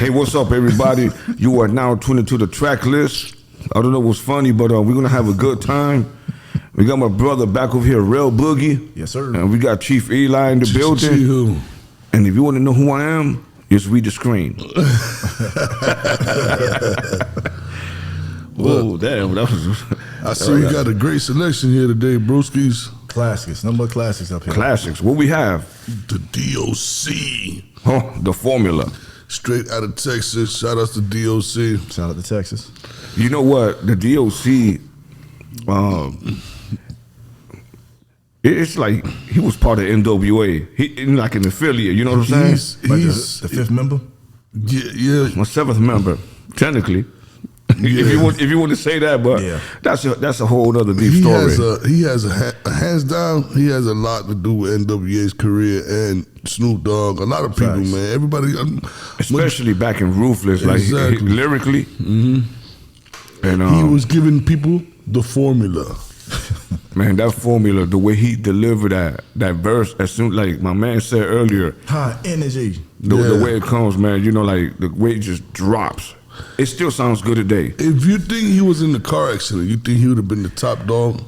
Hey, what's up, everybody? You are now tuned into the Traklist. I don't know what's funny, but we're going to have a good time. We got my brother back over here, RELL Boogie. Yes, sir. And we got Chief Eli in the building. And if you want to know who I am, just read the screen. Whoa, damn. That was. I see we got a great selection here today, broskies. Classics. No more classics up here. Classics. What we have? The DOC. Oh, the formula. Straight out of Texas. Shout out to DOC. Shout out to Texas. You know what? The DOC, it's like he was part of NWA. He like an affiliate. You know what I'm saying? He's the fifth member. Yeah. My seventh member, technically. Yeah. if you want to say that, but yeah. that's a whole other deep story. He has a hands down. He has a lot to do with NWA's career and Snoop Dogg. A lot of people, man. Everybody, especially back in Ruthless, like lyrically. Mm-hmm. And he was giving people the formula. Man, that formula, the way he delivered that verse, as soon like my man said earlier, high energy. The way it comes, man. You know, like the way it just drops. It still sounds good today. If you think he was in the car accident, you think he would have been the top dog?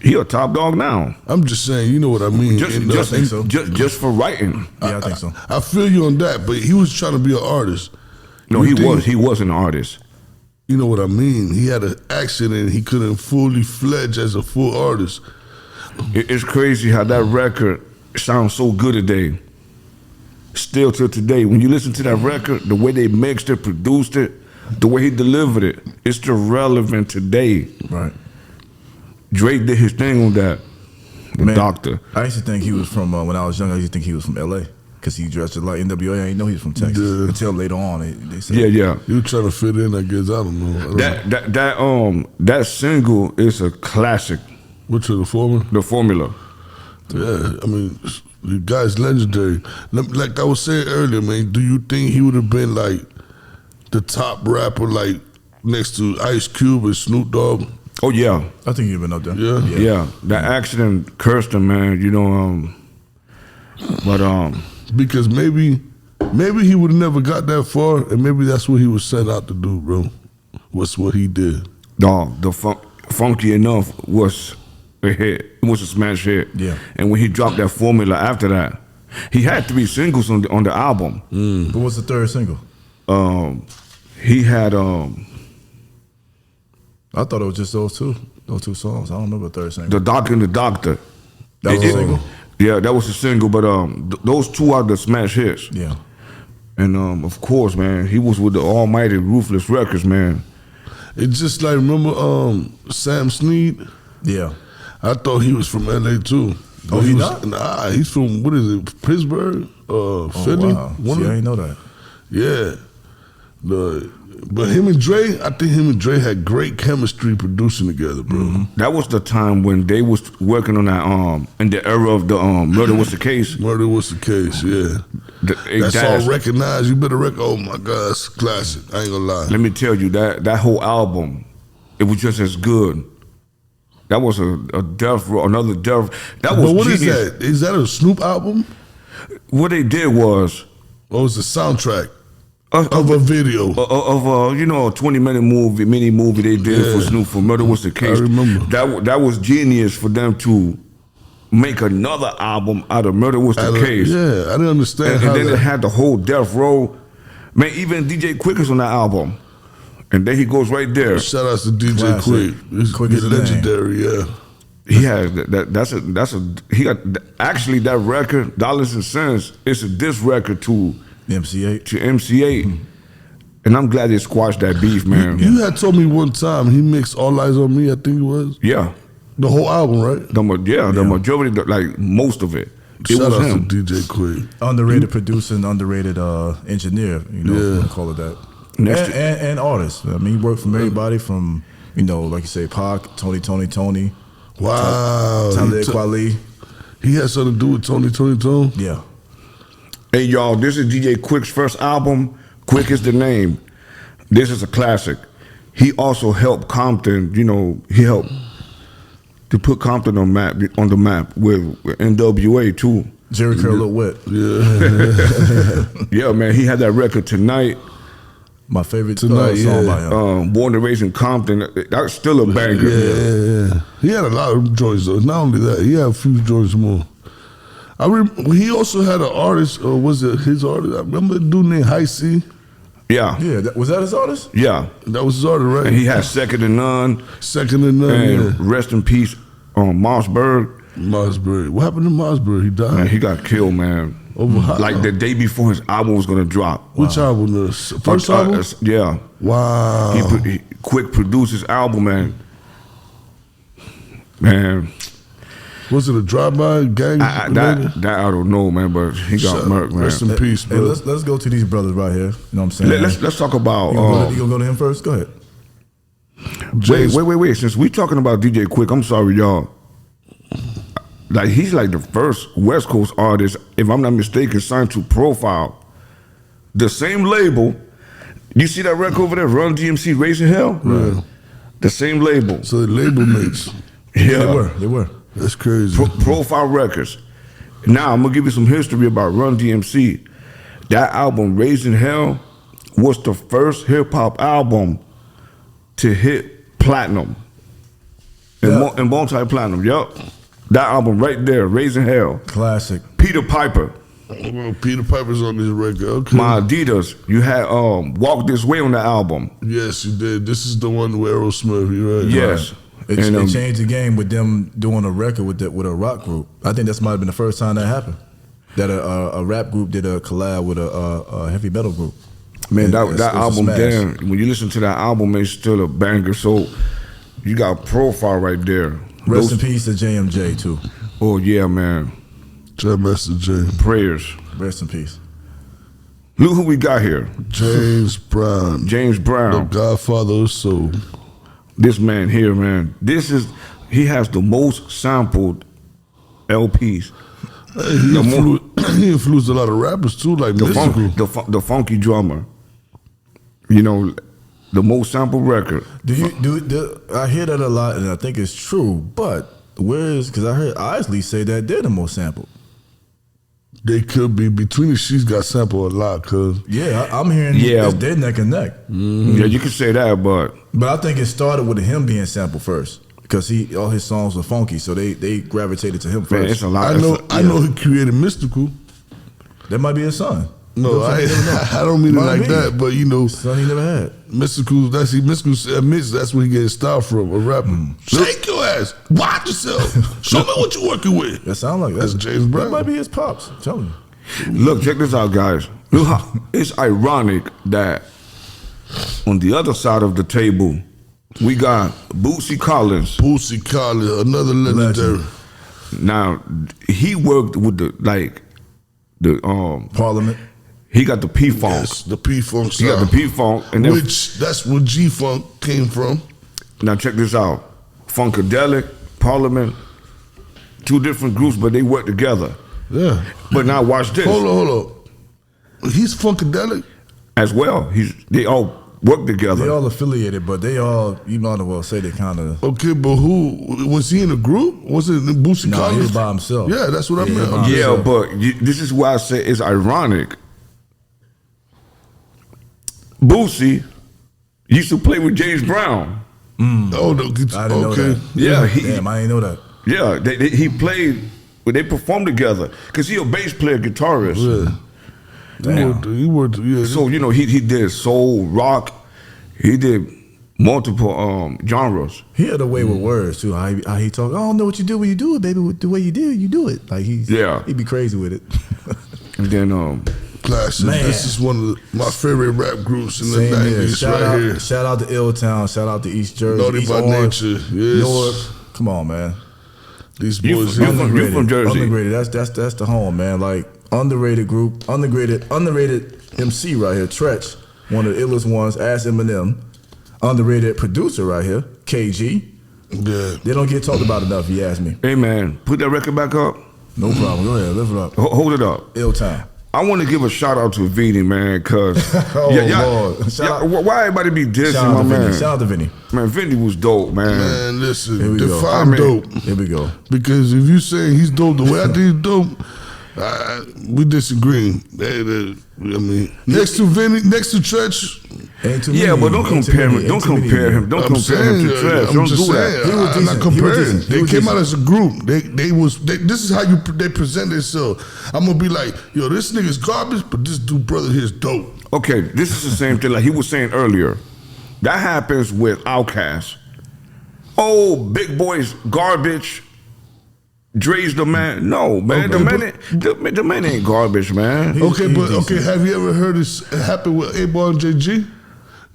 He a top dog now. I'm just saying, you know what I mean. Just for writing. Yeah, I think so. I feel you on that, but he was trying to be an artist. No, he was an artist. You know what I mean? He had an accident. He couldn't fully fledge as a full artist. It's crazy how that record sounds so good today. Still till today, when you listen to that record, the way they mixed it, produced it, the way he delivered it, it's still relevant today. Right. Drake did his thing on that. The Doctor. I used to think he was from, when I was young, I used to think he was from L.A. because he dressed like NWA. I didn't know he was from Texas until later on. They said, yeah. You trying to fit in, I guess. I don't know. That single is a classic. Which is the formula? The formula. Yeah, I mean, the guy's legendary. Like I was saying earlier, man, do you think he would have been like the top rapper, like next to Ice Cube and Snoop Dogg? Oh yeah, I think he'd been up there. Yeah. That accident cursed him, man. You know, because maybe he would have never got that far, and maybe that's what he was set out to do, bro. What's what he did? Dog, the Funky Enough was a hit. It was a smash hit. Yeah. And when he dropped that formula after that, he had 3 singles on the album. What was the third single? He had I thought it was just those two songs. I don't remember the third single. The Doc and the Doctor. That was a single? Yeah, that was a single, but those 2 are the smash hits. Yeah. And of course, man, he was with the almighty Ruthless Records, man. It's just like, remember Sam Snead? Yeah. I thought he was from LA too. Oh, he not? Nah, he's from, what is it, Pittsburgh? Philly? Wow. See, I didn't know that. Yeah. But him and Dre, I think him and Dre had great chemistry producing together, bro. Mm-hmm. That was the time when they was working on that, in the era of the Murder Was the Case. Murder Was the Case, yeah. That's all recognized. You better oh my God, it's classic. I ain't gonna lie. Let me tell you, that whole album, it was just as good. That was a Death Row, another Death. That was. But what genius. is that? Is that a Snoop album? What they did was, it was a soundtrack of a video of a 20-minute mini movie they did for Snoop for Murder Was the Case. I remember that was genius for them to make another album out of Murder Was the Case. Yeah, I didn't understand. And then it had the whole Death Row. Man, even DJ Quick is on that album. And then he goes right there. Shout out to DJ Quick. He's legendary, yeah. He has he got actually that record, Dollars and Cents, it's a diss record to MC8. To MC8. And I'm glad they squashed that beef, man. You had told me one time he mixed All Eyes on Me, I think it was. Yeah. The whole album, right? The majority, like most of it. Shout out to DJ Quick. Underrated producer and underrated engineer, call it that. And artist. I mean, he worked from everybody from, like you say, Pac, Tony. Wow. Talib Kweli. He had something to do with Tony. Yeah. Hey, y'all, this is DJ Quick's first album. Quick is the name. This is a classic. He also helped Compton, he helped to put Compton on the map with NWA too. Jerry Curl Lil Wet. Yeah. Yeah, man, he had that record Tonight. My favorite song by him. Born and Raised in Compton. That's still a banger. Yeah. He had a lot of joints though. Not only that, he had a few joints more. He also had an artist, or was it his artist? I remember a dude named High C. Yeah. Was that his artist? Yeah. That was his artist, right? And he had Second to None. And rest in peace, Mossberg. Mossberg. What happened to Mossberg? He died. Man, he got killed, man. Like the day before his album was gonna drop. Which album? The first album? Yeah. Wow. He Quick produced his album, man. Was it a drive-by gang? That I don't know, man, but he got murked, man. Rest in peace, bro. Hey, let's go to these brothers right here. You know what I'm saying? Let's talk about. You gonna go to him first? Go ahead. Wait. Since we talking about DJ Quick, I'm sorry, y'all. Like, he's like the first West Coast artist, if I'm not mistaken, signed to Profile. The same label. You see that record over there, Run DMC, Raising Hell? Right. The same label. So the label mates. Yeah. They were. That's crazy. Profile Records. Now, I'm going to give you some history about Run DMC. That album, Raising Hell, was the first hip-hop album to hit platinum. And multi-platinum, yup. That album right there, Raising Hell. Classic. Peter Piper. Well, Peter Piper's on this record. Okay. My Adidas. You had Walk This Way on the album. Yes, you did. This is the one with Aerosmith. You right? Yes. Right. It changed the game with them doing a record with a rock group. I think that might have been the first time that happened. That a rap group did a collab with a heavy metal group. Man, that album there, when you listen to that album, it's still a banger. So you got Profile right there. Rest in peace to JMJ too. Oh yeah, man. Jam Master J. Prayers. Rest in peace. Look who we got here. James Brown. James Brown. The Godfather of Soul. This man here, man. He has the most sampled LPs. He influenced a lot of rappers too, like the funky drummer. You know, the most sampled record. I hear that a lot, and I think it's true. But because I heard Isley say that they're the most sampled. They could be. Between the Sheets got sampled a lot, cause I'm hearing it's dead neck and neck. Mm-hmm. Yeah, you can say that, but I think it started with him being sampled first. Because all his songs were funky, so they gravitated to him first. Man, it's a lot. I know he created Mystical. That might be his son. No, I don't mean it like that, but you know, son he never had. Mystical admits that's where he gets style from, a rapper. Shake your ass, watch yourself, show me what you're working with. That sound like that's James Brown. That might be his pops. I'm telling you. Look, check this out, guys. It's ironic that on the other side of the table, we got Bootsy Collins. Bootsy Collins, another legendary. Now, he worked with the Parliament. He got the P-Funk. Yes, the P-Funk sound. He got the P-Funk. And that's where G-Funk came from. Now, check this out. Funkadelic, Parliament, two different groups, but they work together. Yeah. But now watch this. Hold on. He's Funkadelic? As well. They all work together. They all affiliated, but they all, you might as well say they kind of. Okay, but who was he in a group? Was it Bootsy Collins? No, he was by himself. Yeah, that's what I meant. Yeah, but this is why I say it's ironic. Bootsy used to play with James Brown. Oh, no, I didn't know that. Yeah, damn, I didn't know that. Yeah, he played. They performed together because he a bass player, guitarist. Yeah. He worked. Yeah. So you know he did soul, rock. He did multiple genres. He had a way with words too. How he talk. I don't know what you do when you do it, baby. The way you do it. Like he'd be crazy with it. And then Classic. Man. This is one of my favorite rap groups in the 90s here. Shout out to Illtown. Shout out to East Jersey. Naughty East by Orange, Nature. Yes. North. Come on, man. These boys here. You're from Jersey. Underrated. That's the home, man. Like underrated group, underrated MC right here. Tretch, one of the illest ones. Ask Eminem. Underrated producer right here. KG. Yeah. They don't get talked about enough. If you ask me. Hey man, put that record back up. No problem. Go ahead. Lift it up. Hold it up. Illtown. I want to give a shout out to Vinny, man, cause Lord. Why everybody be dissing my man? Shout out to Vinny. Man, Vinny was dope, man. Man, listen, go. define dope. Here we go. Because if you say he's dope the way I think he's dope, we disagree. I mean, next to Vinny, next to Tretch, Ain't too Yeah, many, but don't ain't too compare many, him. Don't ain't too many. compare him. Don't I'm compare him to saying, Trash. I'm Don't just do saying, that. He was I'm decent. not He was comparing. decent. He They was came decent. out as a group. This is how they present themselves. I'm gonna be like, yo, this nigga's garbage, but this dude brother here is dope. Okay, this is the same thing like he was saying earlier. That happens with Outkast. Oh, Big Boy's garbage. Dre's the man. No, man. Okay, the man ain't garbage, man. Okay, he's but decent. okay, have you ever heard this happen with A-Ball and JG?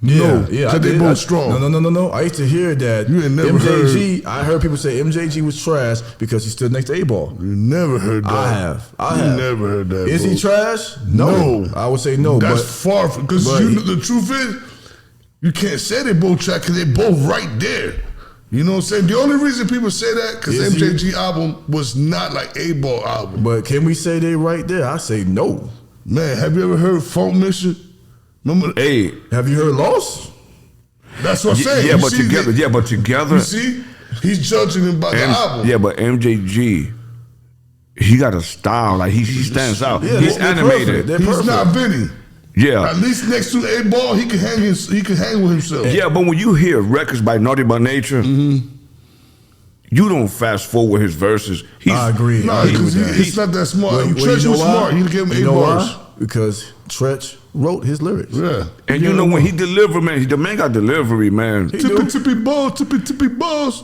Yeah, No, yeah. because I they did. both strong. No. I used to hear that You ain't never MJG. I heard people say MJG was trash because he stood next to A-Ball. You never heard that. I have. You never heard that. Is bro. he trash? No. I would say no. That's but far from, because but the truth is, you can't say they both trash because they both right there. You know what I'm saying? The only reason people say that because Is he? MJG album was not like A-Ball album. But can we say they right there? I say no. Man, have you ever heard Funk Mission? Remember? Hey, Have you heard Lost? That's what I'm saying. yeah, You but see together, that- yeah, but together. You see? He's judging him by the album. Yeah, but MJG, he got a style. Like he stands out. Yeah, He's they're animated. perfect. They're He's perfect. not Vinny. Yeah. At least next to A-Ball, he can hang with himself. Yeah, but when you hear records by Naughty by Nature, you don't fast forward his verses. I agree. Nah, I agree because with that. he's not that smart. Well, Tretch you know was why? smart. He gave him You 8 know bars. why? Because Tretch wrote his lyrics. Yeah. And you know when he deliver, man, the man got delivery, man. Tippy balls.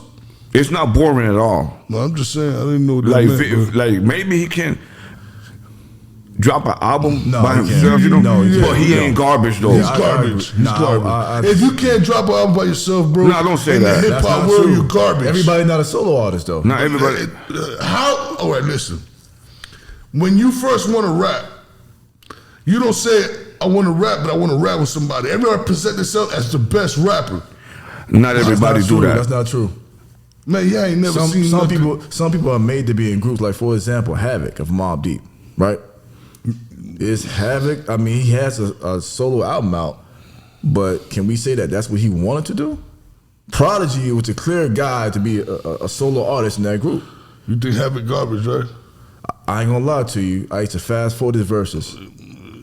It's not boring at all. No, I'm just saying, I didn't know what that Like, meant, bro. like maybe he can drop an album No, by he can't. himself, you know. No, he but he can't. ain't garbage though. He's I garbage. agree. He's Nah, garbage. If you can't drop an album by yourself, bro, Nah, don't say in that. the That's hip hop not world, true. you're garbage. Everybody not a solo artist though. Not everybody. How? All right, listen. When you first want to rap, you don't say, I want to rap, but I want to rap with somebody. Everybody present themselves as the best rapper. Not That's everybody not do true. that. That's not true. Man, yeah, I ain't never seen Some nothing. people are made to be in groups. Like for example, Havoc of Mobb Deep, right? Is Havoc? I mean, he has a solo album out, but can we say that that's what he wanted to do? Prodigy was a clear guy to be a solo artist in that group. You think Havoc garbage, right? I ain't gonna lie to you. I used to fast forward his verses,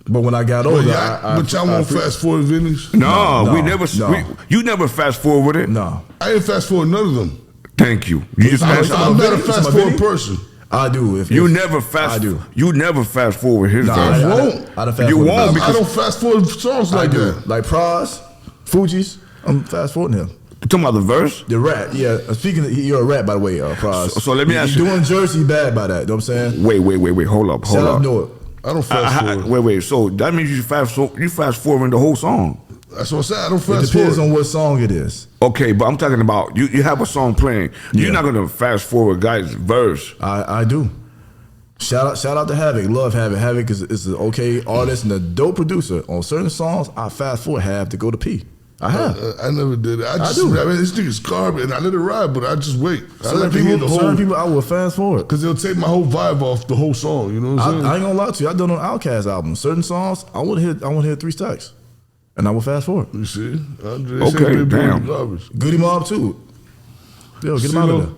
but when I got older, But y'all won't fast forward Vinny's? No, we No, never. no. You never fast forward it. No, I didn't fast forward none of them. Thank you. You just I'm fast talking I'm about not a Vinny? fast You talking forward about Vinny? person. I do. You if- never fast. I do. You never fast forward his Nah, verse. I won't. I'd have fast You forwarded won't his I because- don't fast forward songs I like do. that. Like Pros, Fuji's, I'm fast forwarding him. You talking about the verse? The rat, yeah. Speaking of, you're a rat, by the way, Pros. So let me ask you- doing Jersey bad by that, you know what I'm saying? Wait. Hold up. Shout out Hold up. Newark. I don't fast forward. Wait. So that means you fast forward the whole song. That's what I'm saying. I don't It fast depends forward. on what song it is. Okay, but I'm talking about you have a song playing. You're Yeah. not gonna fast forward guys' verse. I do. Shout out to Havoc. Love Havoc. Havoc is an okay artist and a dope producer. On certain songs, I fast forward have to go to P. I have. I never did it. I just, do. I mean, this nigga's garbage, and I let it ride, but I just wait. I Certain let to hear the certain whole, people I will fast forward. because they'll take my whole vibe off the whole song. You know what I'm saying? I ain't gonna lie to you. I done on Outkast album. Certain songs I want to hear 3 stacks, and I will fast forward. You see? Okay, damn. Garbage. Goody Mob too. Yo, get him out of there.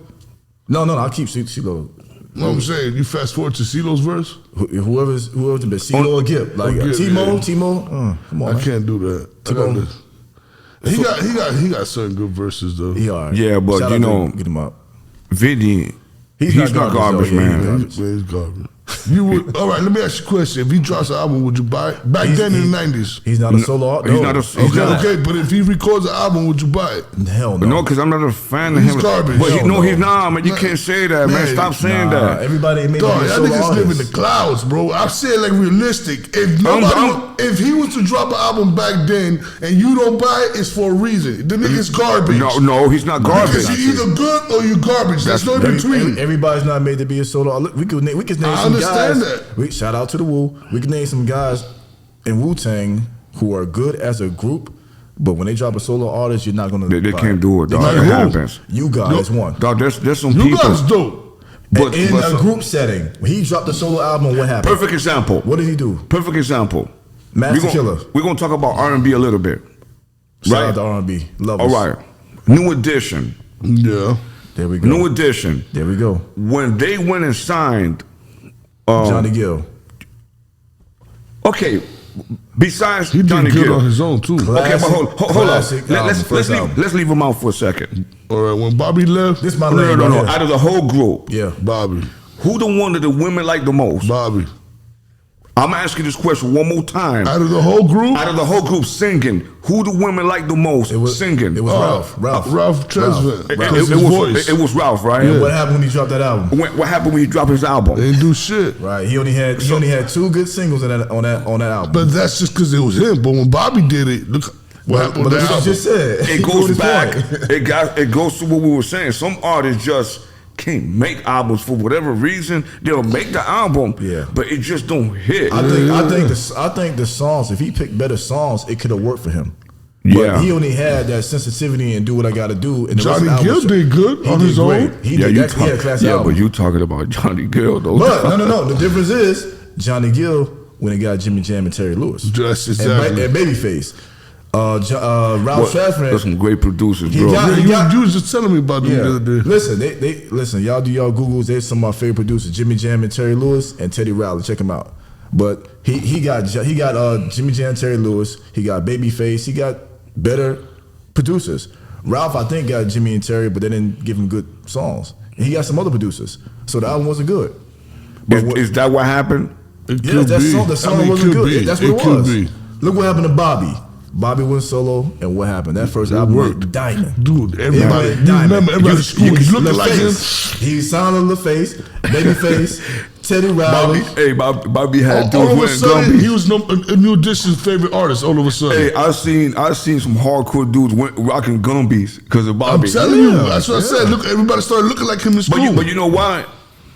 No, I'll keep CeeLo. You know what I'm saying? You fast forward to CeeLo's verse? Whoever's the best, CeeLo or Gipp. Like Gipp, Timo, come on. I man. can't do that. I T-Bone. got this. He got certain good verses though. He all right. Yeah, but Shout you out to know- get him up. Vinny, He's he's not not garbage, garbage, though. Yeah, man. he's He's garbage. You would all right? Let me ask you a question. If he drops an album, would you buy it? Back then in the '90s. He's not a solo artist. he's not a- he's not. Okay, but if he records an album, would you buy it? Hell no. No, because I'm not a fan of He's him. garbage. But Hell no, no. he's not, man. You Man, can't say that, man. man, Stop saying Nah, that. everybody made Dog, him a y'all solo niggas live in artist. the clouds, bro. I'm saying like realistic. If if he was to drop an album back then and you don't buy it, it's for a reason. The nigga's garbage. No, he's not garbage. Because you either good or you garbage. There's no in between. Everybody's not made to be a solo. Look, we could name I some understand guys. that. Shout out to the Wu. We can name some guys in Wu-Tang who are good as a group, but when they drop a solo artist, you're not gonna. They buy can't do it, dog. Like It who? happens. You guys one. Dog, there's some You people. guys dope. But, in but a some- group setting, when he dropped the solo album, what happened? perfect example. What did he do? Perfect example. Master Killer. We're gonna talk about R&B a little bit. Shout Right. out to R&B. Love All us. right. New Edition. Yeah. There we go. New Edition. There we go. When they went and signed, Johnny Gill. okay, besides He Johnny did good Gill. on his own too. Okay, but hold up. Classic Let's leave him out for a second. All right, when Bobby left, This my No. lane right here. Out of the whole group, Yeah. Bobby, who the one that the women like the most? Bobby. I'm asking this question one more time. Out of the whole group, Out of the whole group singing, who the women like the most singing? It was Ralph. Ralph Tresvant. It Because his voice. it was Ralph, right? And what happened when he dropped that album? What happened when he dropped his album? They didn't do shit. Right. He only had 2 good singles on that album. But that's just because it was him. But when Bobby did it, look what happened but with that's that what you album. just said. It He goes proved his back. point. It goes to what we were saying. Some artists just can't make albums for whatever reason. They'll make the album, Yeah. but it just don't hit. I think the songs, if he picked better songs, it could have worked for him. Yeah. But he only had that sensitivity and do what I got to do. And the rest of Johnny the Gill album- did good He on did his great. own. He did that. He had a classic album. but you talking about Johnny Gill though. But no. The difference is Johnny Gill when he got Jimmy Jam and Terry Lewis. That's exactly. And Babyface. Ralph There's Tresvant. some great producers, He bro. got- You was just telling me about them the other day. Listen, y'all do y'all Googles. They're some of my favorite producers: Jimmy Jam and Terry Lewis and Teddy Riley. Check them out. But he got Jimmy Jam, Terry Lewis. He got Babyface. He got better producers. Ralph, I think, got Jimmy and Terry, but they didn't give him good songs. And he got some other producers, so the album wasn't good. Is that what happened? It Yeah, could that be. song, the song I mean, it wasn't could good. be. That's what it could was. be. Look what happened to Bobby. Bobby went solo, and what happened? That first album worked. went diamond. Dude, It everybody, went you diamond. remember everybody at school, you looking like him. LaFace. He sounded LaFace, Babyface, Teddy Riley. Bobby had All dudes of a wearing sudden, gummies. he was a New Edition's favorite artist. All of a sudden, Hey, I seen some hardcore dudes rocking gumbies because of I'm Bobby. telling you, that's what I said. Look, everybody started looking like him in school. But you know why?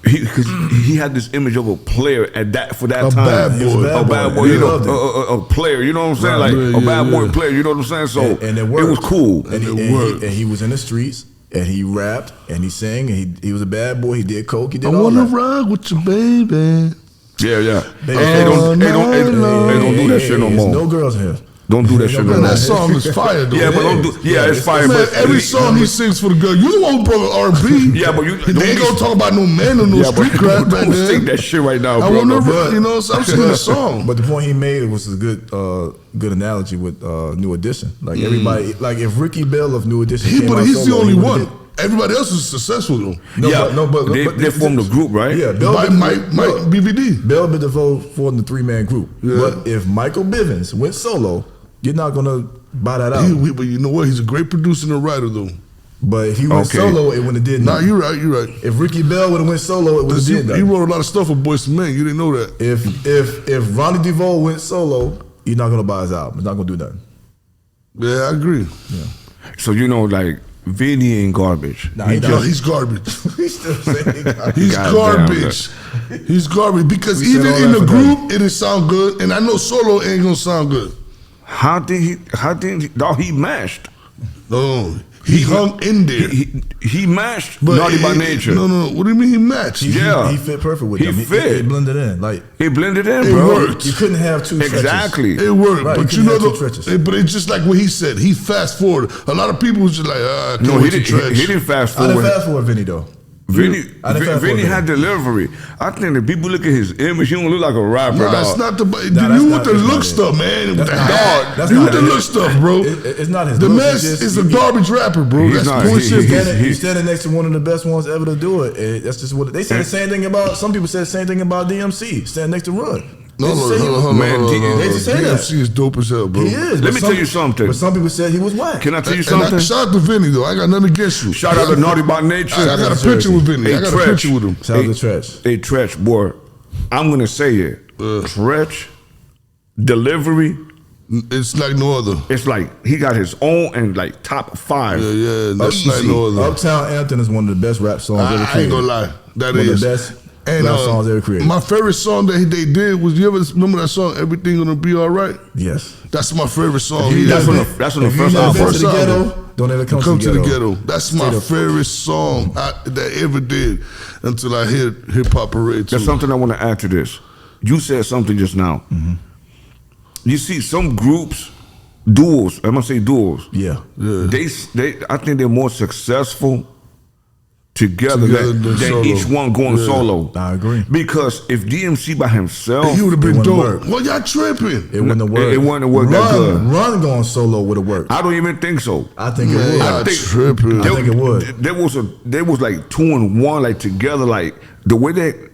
Because he had this image of a player for that A time. bad He was boy. A bad boy, He you know, loved it. a player. You know what I'm saying? Right. Like Yeah, a bad boy yeah. player. You know what I'm saying? So And it it worked. was cool. And he was in the streets, and he rapped, and he sang, and he was a bad boy. He did coke. He did I all wanna that. ride with your baby. Yeah. Baby, Hey, don't do that shit no There's more. no girls here. Don't do that shit no Man, more. that song is fire, though. Yeah, but don't do. Yeah, it's fire. Man, But every song he sings for the girl. You the one brother R&B. Yeah, but you They ain't gonna talk about no men or no Yeah, but street crap back don't sing then. that shit right now, I bro. wanna, but- you know, so I'm singing a song. But the point he made was a good analogy with New Edition. Like everybody, like if Ricky Bell of New Edition, came But out he's the solo, only he would've one. Everybody else is successful though. They formed a group, right? Yeah, Mike BBD. Bell Biv DeVoe formed the 3-man group. Yeah. But if Michael Bivins went solo, you're not gonna buy that out. But you know what? He's a great producer and a writer though. But if he went Okay. solo, it wouldn't have did Nah, nothing. you're right. If Ricky Bell would have went solo, it would have He, did he nothing. wrote a lot of stuff for Boyz II Men. You didn't know that. If Ronnie DeVoe went solo, you're not gonna buy his album. It's not gonna do nothing. Yeah, I agree. So you know, like Vinny ain't garbage. Nah, he Yo, not. he's garbage. He's still saying He's Goddamn, garbage. He's garbage because We said even all in that the for group, it didn't sound good, and I know solo ain't gonna sound good. How did he? Dog, he mashed. No, he hung in there. He mashed But Naughty by it- Nature. No. What do you mean he matched? Yeah. he fit perfect with He them. fit. He blended in. Like He blended in, It bro. worked. you couldn't have two stretches. Exactly. It worked, Right, but you you know, couldn't have two stretches. but it's just like what he said. He fast forward. A lot of people was just like, I can't No, he wait to didn't. trench. He didn't fast I didn't forward. fast forward Vinny though. Vinny, I didn't fast Vinny forward had delivery. I think that people look at his image, he don't look like a rapper. Nah, dog. it's not the. that's you not- with the that's look not stuff, it. man. That's With the not- hat. that's You not with the it. look stuff, bro. It's not his The looks, mess it's just- is a garbage rapper, bro. He's That's not. bullshit. He's standing next to one of the best ones ever to do it. And that's just what they said. The same thing about some people said the same thing about DMC standing next to Run. No, They just say he was- hold on, Man, hold on, they hold on. just say that. DMC is dope as hell, bro. He is. Let but me some- tell you something. But some people said he was whack. Can I tell you And something? shout out to Vinny though. I got nothing against you. Shout out to Naughty by Nature. I got a Jersey. picture with Vinny. Hey, I got a Tretch. picture with him. Shout out to Tretch. Hey, Tretch, boy. I'm gonna say it. Tretch delivery. It's like no other. It's like he got his own and like top 5. Yeah, that's like Easy. no other. Uptown Anthem is one of the best rap songs ever I created. ain't gonna lie. That One of is. the best rap songs ever created. My favorite song that they did was, you ever remember that song, Everything Gonna Be Alright? Yes. That's my favorite song. That's on the If first you never album. been to the First album. ghetto, don't ever come Come to the ghetto. That's my Straight up. favorite song that I ever did until I hit Hip Hop Parade too. There's something I want to add to this. You said something just now. You see some groups, duos. I'm gonna say duos. Yeah. They I think they're more successful together than than solo. each one going solo. I agree. Because if DMC by himself, He would have been wouldn't dope. work. Well, y'all tripping. It wouldn't have worked. it wouldn't have worked that good. Run going solo would have worked. I don't even think so. I think it Man, would. y'all I think- tripping. I think it would. There was like 2 and 1 like together, like the way that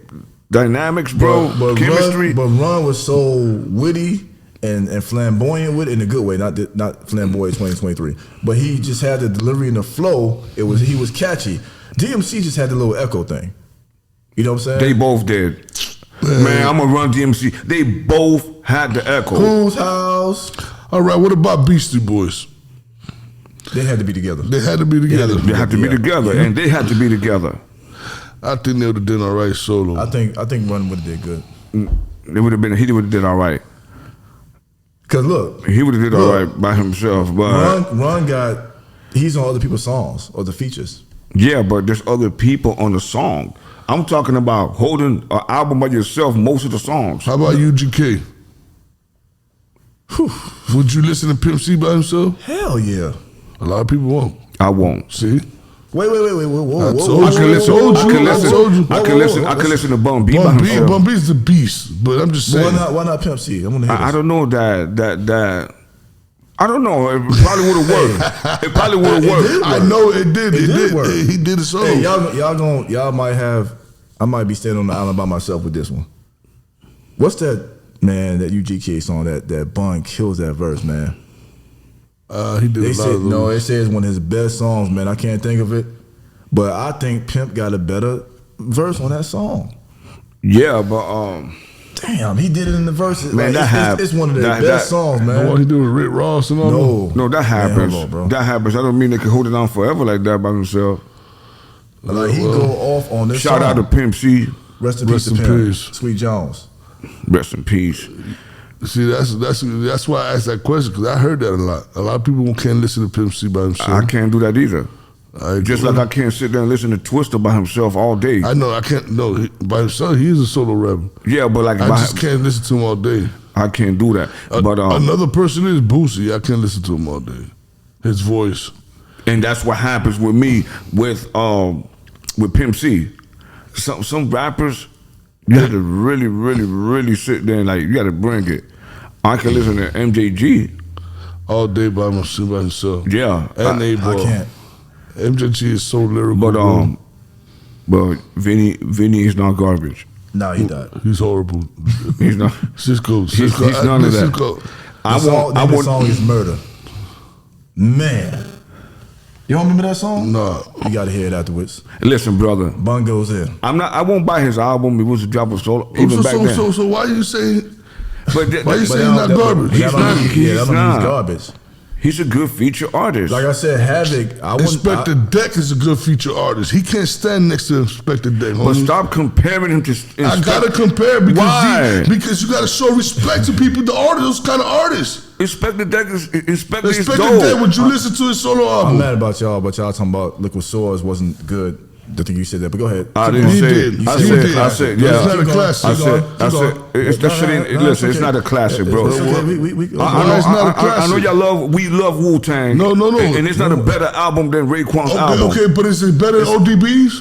dynamics, bro, chemistry. Run was so witty and flamboyant with it in a good way, not flamboyant 2023. But he just had the delivery and the flow. He was catchy. DMC just had the little echo thing. You know what I'm saying? They both did. Man, I'm gonna run DMC. They both had the echo. Whose house? All right, what about Beastie Boys? They had to be together. They had to be together. They had to be together, and they had to be together. I think they would have done all right solo. I think Run would have did good. They would have been. He would have did all right. Cause look, He would have did all right by himself, but Run he's on other people's songs or the features. yeah, but there's other people on the song. I'm talking about holding an album by yourself. Most of the songs. How about UGK? Would you listen to Pimp C by himself? Hell yeah. A lot of people won't. I won't. See? Wait, whoa. I told you. I can listen to Bun B by Bun himself. B's the beast, but I'm just saying. Why not Pimp C? I'm gonna hear I this. don't know that. I don't know. It probably would have worked. It probably would have worked. I know it did. It did work. He did it solo. Hey, y'all might have. I might be standing on the island by myself with this one. What's that UGK song that Bun kills that verse, man? He did They a lot said of no. those. They say it's one of his best songs, man. I can't think of it, but I think Pimp got a better verse on that song. Yeah, but Damn, he did it in the verses. Man, it's one of the best songs, man. The one he did with Rick Ross and all that? no, that happens. hold on, bro. That happens. I don't mean they can hold it on forever like that by themselves. Like he go off on this Shout song. out to Pimp C. Rest in peace to in Pimp. peace. Sweet Jones. Rest in peace. See, that's why I asked that question, because I heard that a lot. A lot of people can't listen to Pimp C by himself. I can't do that either. I Just agree. like I can't sit there and listen to Twister by himself all day. I know I can't. No, by himself, he is a solo rebel. Yeah, but like I just can't listen to him all day. I can't do that. But Another person is Boosie. I can't listen to him all day. His voice. and that's what happens with me with Pimp C. Some rappers, you have to really sit there and like you got to bring it. I can listen to MJG. All day by himself. Yeah, And I A-Ball. can't. MJG is so lyrical. but bro. but Vinny is not garbage. No, he died. He's horrible. He's not. Cisco. He's none of that. Cisco. The song is Murder. Man. You don't remember that song? Nah. You gotta hear it afterwards. Listen, brother. Bun goes in. I won't buy his album. It was a drop of solo even back then. So why you saying? But Why you saying he's not garbage? He's not. He's not. Garbage. He's a good feature artist. Like I said, Havoc. Inspector Deck is a good feature artist. He can't stand next to Inspector Deck. But homie. stop comparing him to. I gotta compare because Why? because you gotta show respect to people, the artists, those kind of artists. Inspector Deck is Inspector is Inspector dope. Deck, would you listen to his solo I'm album? mad about y'all, but y'all talking about Liquid Swords wasn't good. I think you said that, but go ahead. I didn't He say did. it. I He said, did. I said, But yeah. it's not a classic. I Keep said, going. I said, it's that shit ain't. Listen, it's not a classic, bro. It's okay. Why it's not a I know classic? y'all we love Wu Tang. No. And it's not a better album than Raekwon's album. Okay, but is it better than ODB's?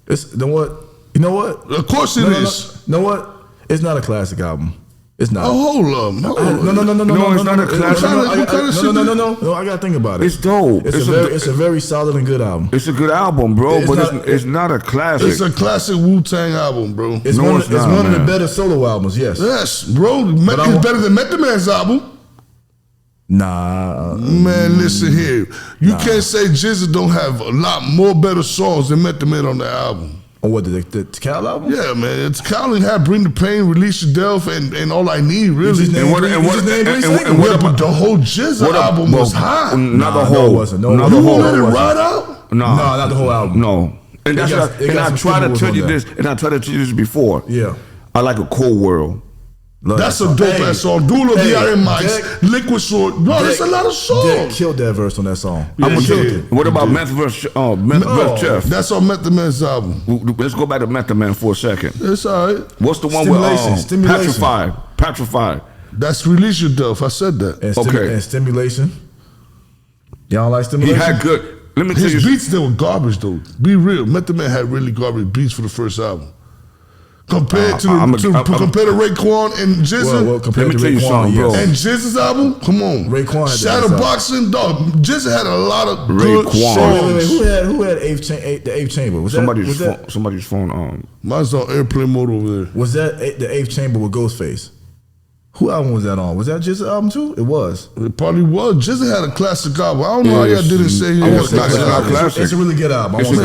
It's you know what? Of course it is. You know what? It's not a classic album. It's not. Oh, hold up. No, it's not a classic. No, I gotta think about it. It's dope. It's a very solid and good album. It's a good album, bro, It's but not- it's not a classic. It's a classic Wu-Tang album, bro. It's No, one it's of the not, better solo albums. Yes. Yes, bro. I It's want- better than Method Man's album. Nah. Man, listen here. You can't say Jizza don't have a lot more better songs than Method Man on the album. On what the Cal album? Yeah, man. It's Colin had Bring the Pain, Release Your Delf, and All I Need, really. just named what three- you just named three singles. and what Yeah, but about the whole Jizza album was hot. Not the Nah, whole. no, it wasn't. No, not it the You whole. won't let it wasn't. ride out? No, No, not the whole album. No. And that's got- what it got I some try to singles tell on you there. this, and I tried to tell you this before. Yeah. I like a Cold World. Love That's that a song. dope Hey, ass song. Dula hey, D.I.M. Mice, Dick- Liquid Sword. No, there's a lot of Dick songs. killed that verse on that song. Yeah, I'm gonna he tell did. you. What about Meth vs. Chef? That's on Method Man's album. Let's go back to Method Man for a second. It's all right. What's the one Stimulation. with Petrified? That's Release Your Delf. I said that. And Okay. and Stimulation. Y'all like He Stimulation? had good. let me tell you. His beats still were garbage though. Be real, Method Man had really garbage beats for the first album. Compared to Raekwon and GZA. Well, compared to Raekwon, bro. And GZA's album, come on. Raekwon had Shadowboxing, dog. GZA had a lot of good songs. Who had the eighth chamber? Was somebody's phone. Mine's on airplane mode over there. Was that the eighth chamber with Ghostface? Who album was that on? Was that GZA album too? It was. It probably was. GZA had a classic album. I don't know how y'all didn't say it. It's not classic. It's a really good album. It's a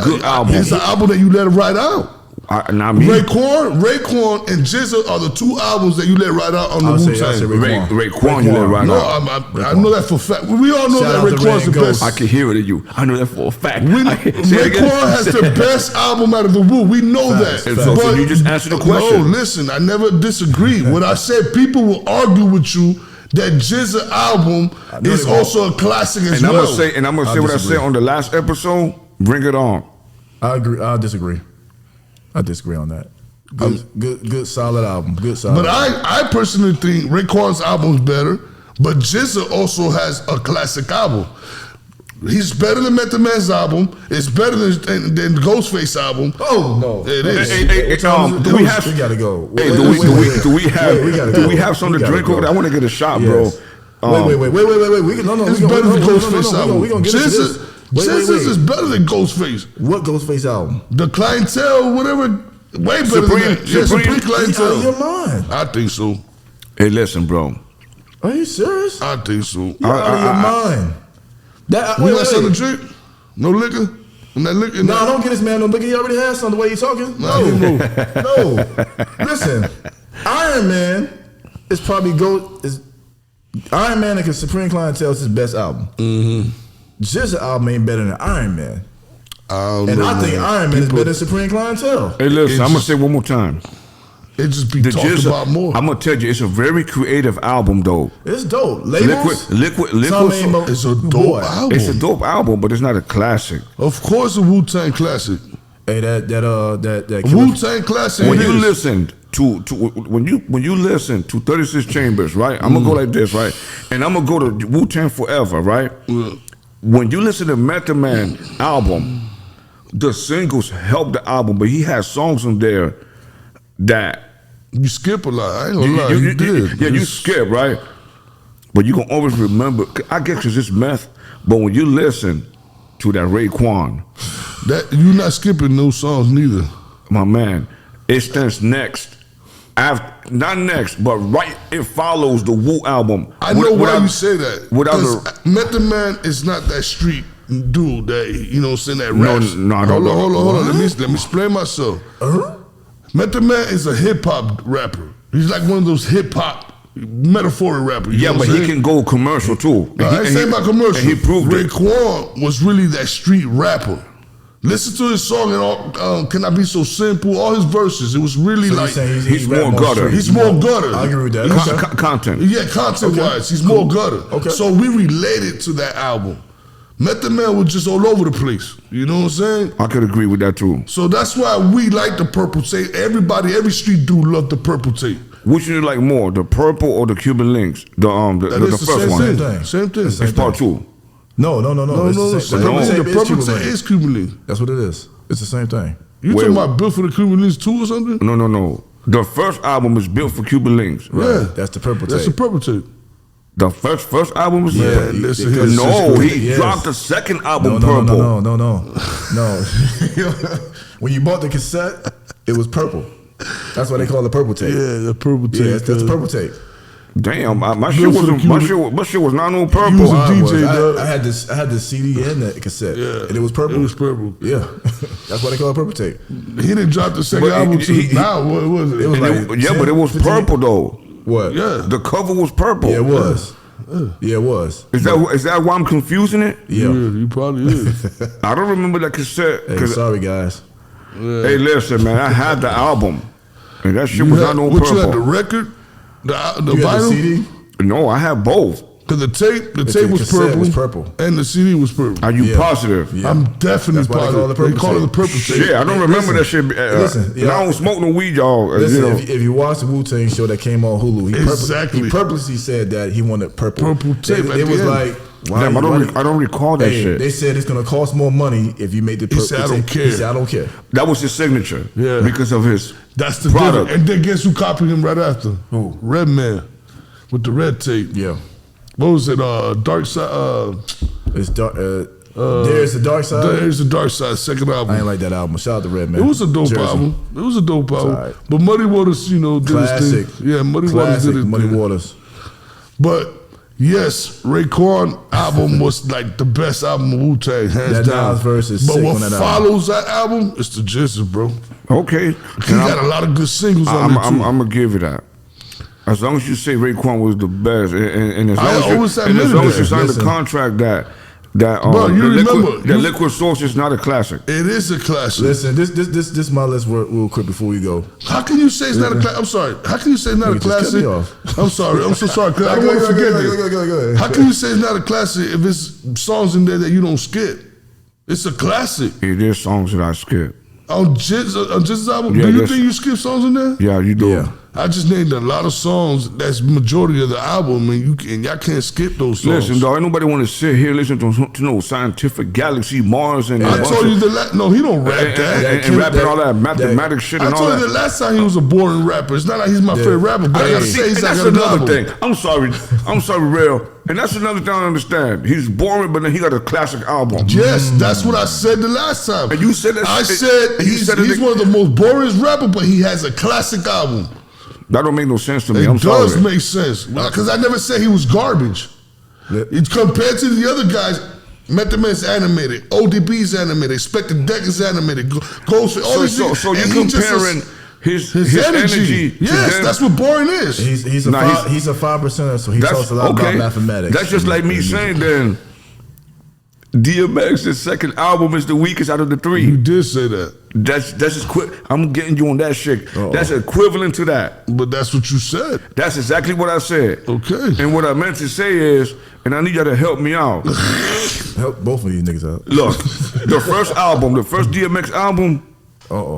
good album. It's an album that you let it ride out. Raekwon and GZA are the two albums that you let ride out on the Wu-Tang. Raekwon, you let ride out. I know that for a fact. We all know that Raekwon's the best. I can hear it in you. I know that for a fact. Raekwon has the best album out of the Wu. We know that. So you just answered the question. No, listen, I never disagreed. What I said, people will argue with you that GZA album is also a classic as well. I'm gonna say what I said on the last episode. Bring it on. I agree. I disagree. I disagree on that. Good, solid album. Good, solid. But I personally think Raekwon's album's better. But GZA also has a classic album. He's better than Method Man's album. It's better than Ghostface album. Oh no, it is. Do we gotta go. Do we have something to drink over there? I want to get a shot, bro. Wait. It's better than Ghostface album. We gonna get into this. GZA is better than Ghostface. What Ghostface album? The Clientele, whatever. Way better than that. Supreme Clientele. Out of your mind. I think so. Hey, listen, bro. Are you serious? I think so. You're out of your mind. You got something to drink? No liquor? No, don't get this man no liquor. He already has some the way he's talking. No. Listen, Iron Man is probably Iron Man and Supreme Clientele is his best album. Mm-hmm. GZA album ain't better than Iron Man. I think Iron Man is better than Supreme Clientele. Hey, listen, I'm gonna say one more time. It just be talked about more. I'm gonna tell you, it's a very creative album, though. It's dope. Liquid. It's a dope album. It's a dope album, but it's not a classic. Of course, a Wu-Tang classic. Hey, that Wu-Tang classic. When you listen to 36 Chambers, right? I'm gonna go like this, right? And I'm gonna go to Wu-Tang Forever, right? When you listen to Method Man album, the singles help the album, but he has songs on there that you skip a lot. I ain't gonna lie, you did. Yeah, you skip, right? But you can always remember. I guess it's just meth. But when you listen to that Raekwon, that you're not skipping those songs neither. My man, it stands next. Not next, but right. It follows the Wu album. I know why you say that. Because Method Man is not that street dude that saying that raps. No. Hold on. Let me explain myself. Method Man is a hip hop rapper. He's like one of those hip hop metaphoric rappers. Yeah, but he can go commercial too. I ain't saying about commercial. And he proved Raekwon was really that street rapper. Listen to his song and all, Can I Be So Simple? All his verses, it was really he's more gutter. He's more gutter. I agree with that. Content. Yeah, content-wise, he's more gutter. Okay. So we related to that album. Method Man was just all over the place. You know what I'm saying? I could agree with that too. So that's why we like the purple tape. Every street dude loved the purple tape. Which do you like more, the purple or the Cuban links? The first one. Same thing. It's part two. No. The purple tape is Cuban link. That's what it is. It's the same thing. You talking about Built for the Cuban Links 2 or something? No. The first album is Built for Cuban Links. Right. Yeah. That's the purple tape. That's the purple tape. The first album was he dropped the second album purple. No. When you bought the cassette, it was purple. That's why they call it the purple tape. Yeah, the purple tape. Yeah, that's the purple tape. Damn, my shit was not on purple. You was a DJ, I had the CD and the cassette, and it was purple. It was purple. Yeah, that's why they call it purple tape. He didn't drop the second album too. Now what was it? It was but it was purple though. What? Yeah, the cover was purple. Yeah, it was. Yeah, it was. Is that why I'm confusing it? Yeah, you probably is. I don't remember that cassette. Hey, sorry guys. Yeah. Hey, listen, man, I had the album, and that shit was not on purple. You had the record, the vinyl, the CD? No, I have both. Cause the tape was purple, and the CD was purple. Are you positive? Yeah. I'm definitely positive. They call it the purple tape. Yeah, I don't remember that shit. Listen, I don't smoke no weed, y'all. Listen, if you watch the Wu-Tang show that came on Hulu, he purposely said that he wanted purple tape. It was like Damn, I don't recall that shit. They said it's gonna cost more money if you make the. He said, "I don't care." He said, "I don't care." That was his signature. Yeah. Because of his That's the product. And then guess who copied him right after? Who? Redman with the red tape. Yeah. What was it? Dark Side. It's dark. There's the Dark Side. There's the Dark Side, second album. I ain't like that album. Shout out to Redman. It was a dope Jersey. album. It was a dope album. Right. But Muddy Waters, did Classic. his thing. Yeah, Muddy Waters did his Muddy thing. Waters. But yes, Raekwon album was like the best album of Wu-Tang, hands That down. Nas verse is but sick what on that follows that album is the Jizzes, bro. Okay. He got a lot of good singles on there too. I'm gonna give you that. As long as you say Raekwon was the best, and as long as you signed the contract that Bro, you remember Liquid Source is not a classic. It is a classic. Listen, this my list real quick before we go. How can you say it's not a classic? I'm sorry. How can you say it's not a You just cut classic? me off. I'm sorry. I'm so sorry. Cause I don't want to forget this. Go ahead. How can you say it's not a classic if it's songs in there that you don't skip? It's a classic. It is songs that I skip. On Jizz's album, Yeah, do you that's- think you skip songs in there? Yeah, you do. Yeah. I just named a lot of songs. That's majority of the album, and y'all can't skip those songs. Listen, dog, ain't nobody want to sit here listen to scientific galaxy Mars and I told you no, he don't rap that. and rapping all that mathematic shit I and all told that. you the last time he was a boring rapper. It's not like he's my favorite rapper, but I gotta say he's and that's like another thing. I'm sorry, real. And that's another thing I don't understand. He's boring, but then he got a classic album. Yes, that's what I said the last time. And you said that. I said he's one of the most boring rappers, but he has a classic album. That don't make no sense to me. It I'm does sorry. make sense because I never said he was garbage. It's compared to the other guys. Method Man's animated, ODB's animated, Expected Deck is animated, Ghost. All these things. So you're And he comparing his energy. Yes, that's what boring is. He's a 5%er, so he talks a lot about mathematics. That's just like me saying then DMX's second album is the weakest out of the three. You did say that. That's just quick. I'm getting you on that shit. Uh-oh. That's equivalent to that. But that's what you said. That's exactly what I said. Okay. And what I meant to say is, and I need y'all to help me out. Help both of these niggas out. Look, the first DMX album,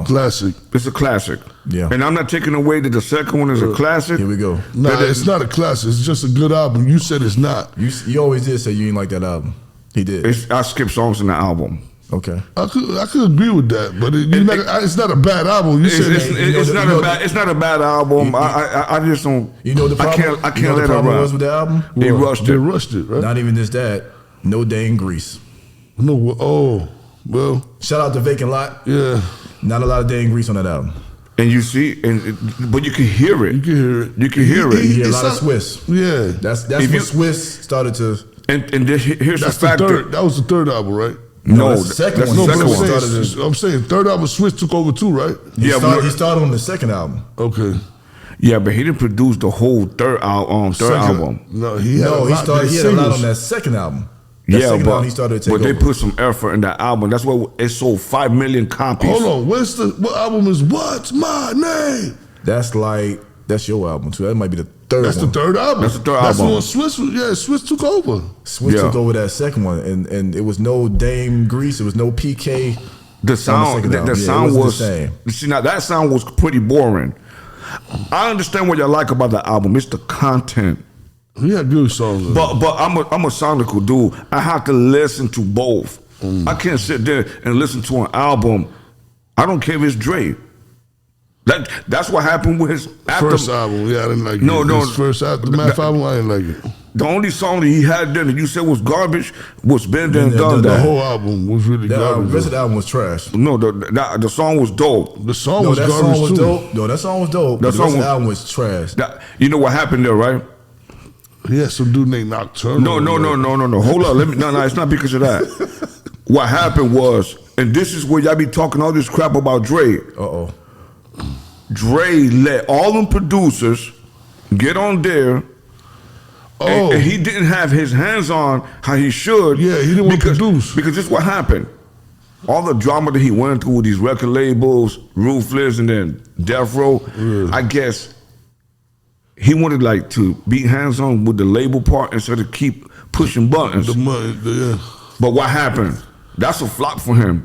Classic. it's a classic. Yeah. And I'm not taking away that the second one is a classic. Here we go. Nah, it's not a classic. It's just a good album. You said it's not. You always did say you didn't like that album. He did. I skip songs in the album. Okay. I could agree with that, but it's not a bad album. You said It's not a bad album. I just don't. You know the problem. I can't you know let the it problem ride. was with the album. They rushed They it. rushed it, right? Not even just that. No dang grease. No. Oh, well, Shout out to Vacant Lot. yeah. Not a lot of dang grease on that album. And you see, but you can hear it. You can hear it. You can hear You it. hear a It's lot of not- Swiss. Yeah. That's If when you- Swiss started to. And here's That's the the factor. third. That was the third album, right? No, that's the second that's one. the No, second but one. I'm saying third album, Swiss took over too, right? Yeah, He started on the second album. Okay. Yeah, but he didn't produce the whole third album. No, he had a lot. He had a lot on singles. that second album. That Yeah, second but album he started to take they over. put some effort in that album. That's why it sold 5 million copies. Hold on. What album is What's My Name? That's your album too. That might be the third That's one. the third album. That's the third That's album. the one Swiss took over. Swiss Yeah. took over that second one, and it was no Dame Grease. It was no PK. The sound, second album. the Yeah, it sound wasn't was. the same. You see, now that sound was pretty boring. I understand what y'all like about the album. It's the content. He had good songs. But I'm a sonical dude. I have to listen to both. I can't sit there and listen to an album. I don't care if it's Dre. That's what happened with his First album, yeah, I didn't like it. No. His first Math album, I didn't like it. The only song that he had then that you said was garbage was Been There and Yeah, Done The That. whole album was really The garbage. rest of the album was trash. No, the song was dope. The song No, was that garbage song was too. dope. No, that song was dope. That The song rest of was- the album was trash. You know what happened there, right? He had some dude named Nocturnal. No. Hold up. No, it's not because of that. What happened was, and this is where y'all be talking all this crap about Dre. Uh-oh. Dre let all them producers get on there. Oh, And he didn't have his hands on how he should. Yeah, he didn't want to produce. Because this is what happened. All the drama that he went through with these record labels, Ruthless, and then Death Row, I guess he wanted to be hands on with the label part instead of keep pushing buttons. the money, yeah. But what happened? That's a flop for him.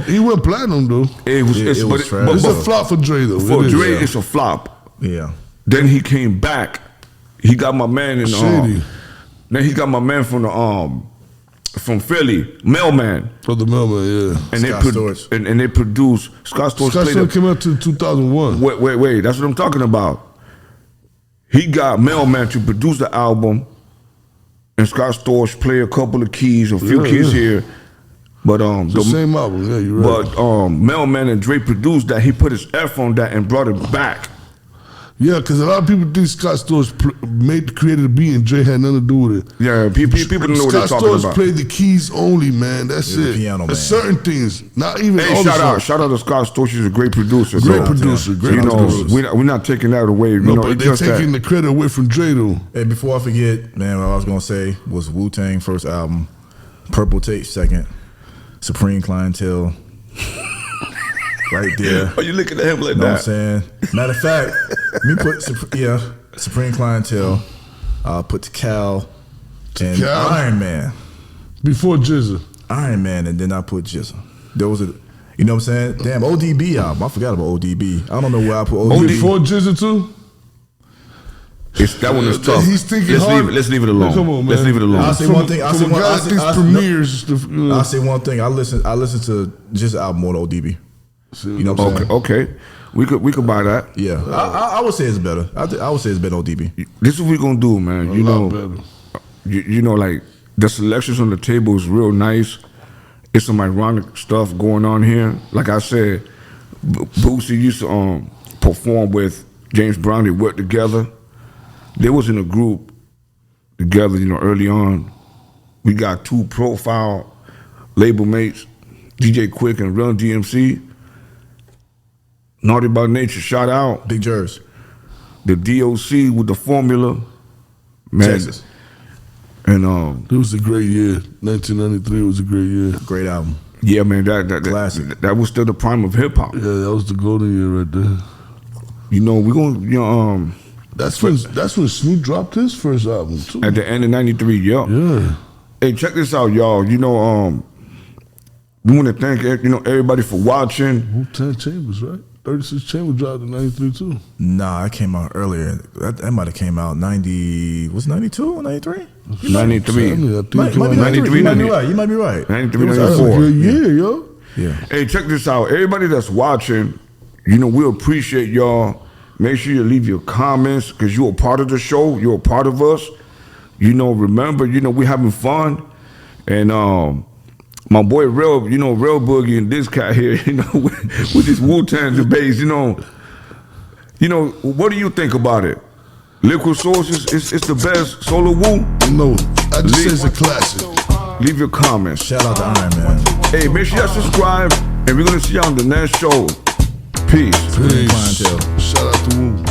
He went platinum though. It was it was trash. It's a flop for Dre though. for It is. Dre, it's a flop. Yeah. Then he came back. He got my man in Shady. Then he got my man from Philly, Mailman. For the Mailman, yeah. And Scott Storch. and they produced Scott Storch. Scott played Storch came out to 2001. Wait. That's what I'm talking about. He got Mailman to produce the album, and Scott Storch play a couple of keys, a few keys here. But It's the same album, yeah, you're right. But Mailman and Dre produced that. He put his F on that and brought it back. Yeah, because a lot of people think Scott Storch created the beat and Dre had nothing to do with it. Yeah, people don't know what they're talking Scott Storch about. played the keys only, man. That's He was it. a piano There's man. certain things, not even Hey, all the shout out songs. to Scott Storch. He's a great producer. Great so, producer, great you know, producer. we're not taking that away. You No, know, but it's they're just taking that. the credit away from Dre, though. Hey, before I forget, man, what I was gonna say was Wu-Tang first album, Purple Tape second, Supreme Clientele. Right there. Oh, you looking at him like You know what I'm that? saying? Matter of fact, me put Supreme Clientele, put to Cal and Cal? Iron Man. Before Jizza. Iron Man, and then I put Jizza. Those are, you know what I'm saying? Damn, ODB album. I forgot about ODB. I don't know where I put ODB. Before Jizza, too? That one is tough. He's thinking let's hard. Let's leave it alone. Come on, man. Let's leave it alone. I'll say one thing. I'll say From a one. guy that thinks premieres. I'll say one thing. I listen to Jizza album more than ODB. You know what I'm saying? Okay. We could buy that. Yeah, I would say it's better. I would say it's better ODB. This is what we're gonna do, man. You lot know, better. you know, like the selections on the table is real nice. It's some ironic stuff going on here. Like I said, Boosie used to perform with James Brown. They worked together. They was in a group together, you know, early on. We got two profile label mates, DJ Quick and Run DMC. Naughty by Nature, shout out. Big Jers, The DOC with the formula. Man. Texas, And It was a great year. 1993 was a great year. great album. yeah, man, that Classic. that was still the prime of hip hop. Yeah, that was the golden year right there. You know, we're gonna, you know, That's when Snoop dropped his first album, too. at the end of '93, Yeah. Hey, check this out, y'all. You know, we want to thank everybody for watching. Wu-Tang Chambers, right? 36 Chambers dropped in 93, too. Nah, it came out earlier. That might have came out 90. Was 92 or 93? 93. I think it Might came be out 93. You might be 93. right. You might be right. 93, It was That was a 94. good year, yo. Yeah. Hey, check this out. Everybody that's watching, you know, we appreciate y'all. Make sure you leave your comments because you're a part of the show. You're a part of us. You know, remember, you know, we're having fun. And my boy RELL, you know, RELL Boogie and this cat here, you know, with his Wu-Tang debates, you know, what do you think about it? Liquid Sources, it's the best solo Wu? No, I just say it's a classic. Leave your comments. Shout out to Iron Man. Hey, make sure y'all subscribe, and we're gonna see y'all on the next show. Peace. Peace. Clientele. Shout out to Wu.